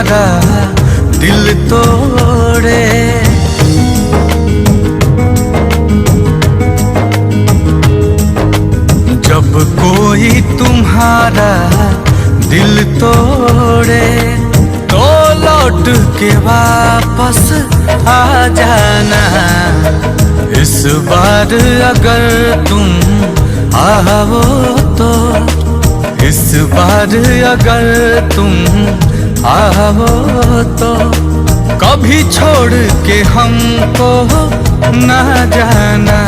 तुम्हारा दिल तोड़े। जब कोई तुम्हारा दिल तोड़े तो लौट के वापस आ जाना। इस बार अगर तुम आओ तो, इस बार अगर तुम आओ तो, कभी छोड़ के हमको ना जाना।